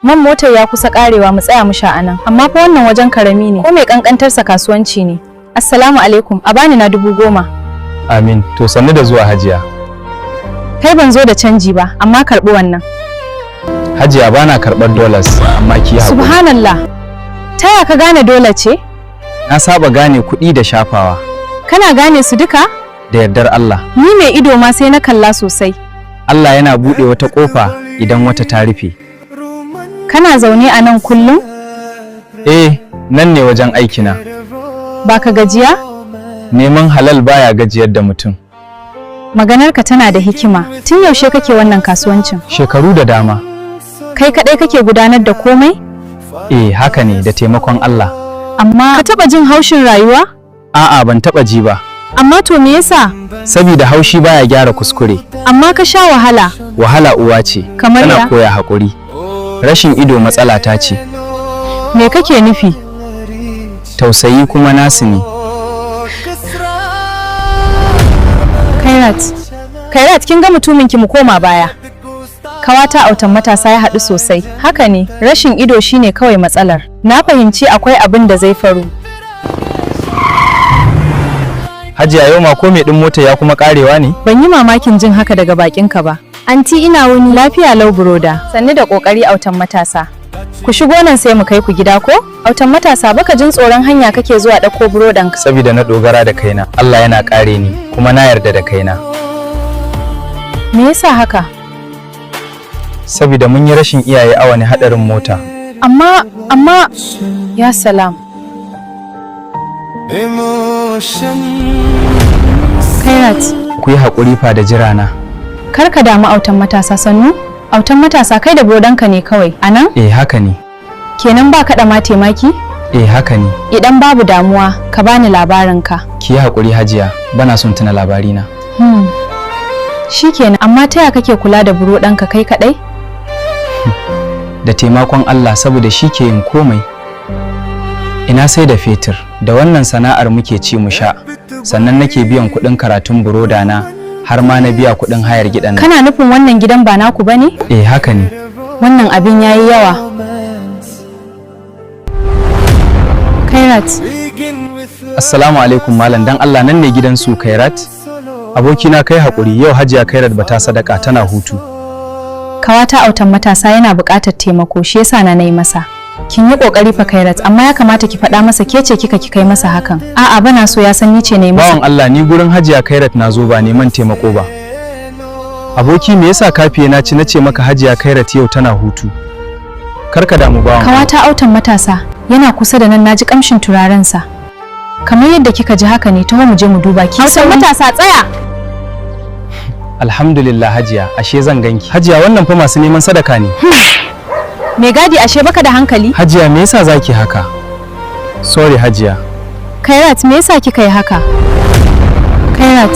Man motar ya kusa karewa mu tsaya mu sha anan. Amma fa wannan wajen karami ne. Ko mai kankantarsa kasuwanci ne. Assalamu alaikum. A bani na 10,000. Amin. To sannu da zuwa Hajiya. Kai ban zo da canji ba, amma karbi wannan. Hajiya bana karɓar dollars, amma ki haƙuri. Subhanallah. Ta ya ka gane dole ce? Na saba gane kuɗi da shafawa. Kana gane su duka? Da yardar Allah. Ni mai ido ma sai na kalla sosai. Allah yana buɗe wata ƙofa idan wata ta rufe. Kana zaune a nan kullum? Eh, nan ne wajen aikina. Ba ka gajiya? Neman halal baya gajiyar da mutum. Maganarka tana da hikima. Tun yaushe kake wannan kasuwancin? Shekaru da dama. Kai kaɗai kake gudanar da komai? Eh, haka ne da taimakon Allah. Amma ka taɓa jin haushin rayuwa? A'a, ban taɓa ji ba. Amma to me yasa? Saboda haushi baya gyara kuskure. Amma ka sha wahala. Wahala uwa ce. Kamar ya? Tana koya haƙuri. Rashin ido matsala ta ce. Me kake nufi? Tausayi kuma nasu ne. Kairat, kin ga mutumin ki mu koma baya. Kawata autan matasa ya haɗu sosai. Haka ne, rashin ido shine kawai matsalar. Na fahimci akwai abin da zai faru. Hajiya yau ma ko me din mota ya kuma karewa ne? Ban yi mamakin jin haka daga bakinka ba. Anti ina wuni lafiya lau broda. Sanni da kokari autan matasa. Ku shigo nan sai mu kai ku gida ko? Autan matasa baka jin tsoron hanya kake zuwa dauko burodan ka. Saboda na dogara da kaina. Allah yana kare ni kuma na yarda da kaina. Me yasa haka? Saboda mun yi rashin iyaye a wani hadarin mota. Amma ya salam. Kairat, ku yi haƙuri fa da jirana. Kar ka damu autan matasa sannu. Autan matasa kai da brodanka ne kawai. Anan? Eh haka ne. Kenan ba ka da ma taimaki? Eh haka ne. Idan babu damuwa ka bani labarinka. Ki yi haƙuri Hajiya, bana son tuna labarina. Shikenan, amma ta ya kake kula da brodanka kai kadai? Da taimakon Allah saboda shi ke yin komai. Ina sai da fetur, da wannan sana'ar muke ci mu sha. Sannan nake biyan kuɗin karatun buroda na, har ma na biya kuɗin hayar gidan nan. Kana nufin wannan gidan ba naku bane? Eh haka ne. Wannan abin yayi yawa. Kairat. Assalamu alaikum malam, dan Allah nan ne gidan su Kairat? Abokina kai haƙuri, yau Hajiya Kairat bata sadaka tana hutu. Kawata autan matasa yana buƙatar taimako, shi yasa na nayi masa. Kin yi kokari fa Kairat, amma ya kamata ki faɗa masa ke ce kika ki kai masa hakan. A'a bana so ya san ni ce nayi masa. Bawan Allah ni gurin Hajiya Kairat na zo ba neman taimako ba. Aboki me yasa kafiye na ci nace maka Hajiya Kairat yau tana hutu? Karka damu bawan. Kawata autan matasa yana kusa da nan naji kamshin turaren sa. Kamar yadda kika ji haka ne taho mu je mu duba ki. Autan matasa tsaya. Alhamdulillah Hajiya, ashe zan ganki. Hajiya wannan fa masu neman sadaka ne. Me gadi ashe baka da hankali? Hajiya me yasa zaki haka? Sorry Hajiya. Kairat me yasa kika yi haka? Kairat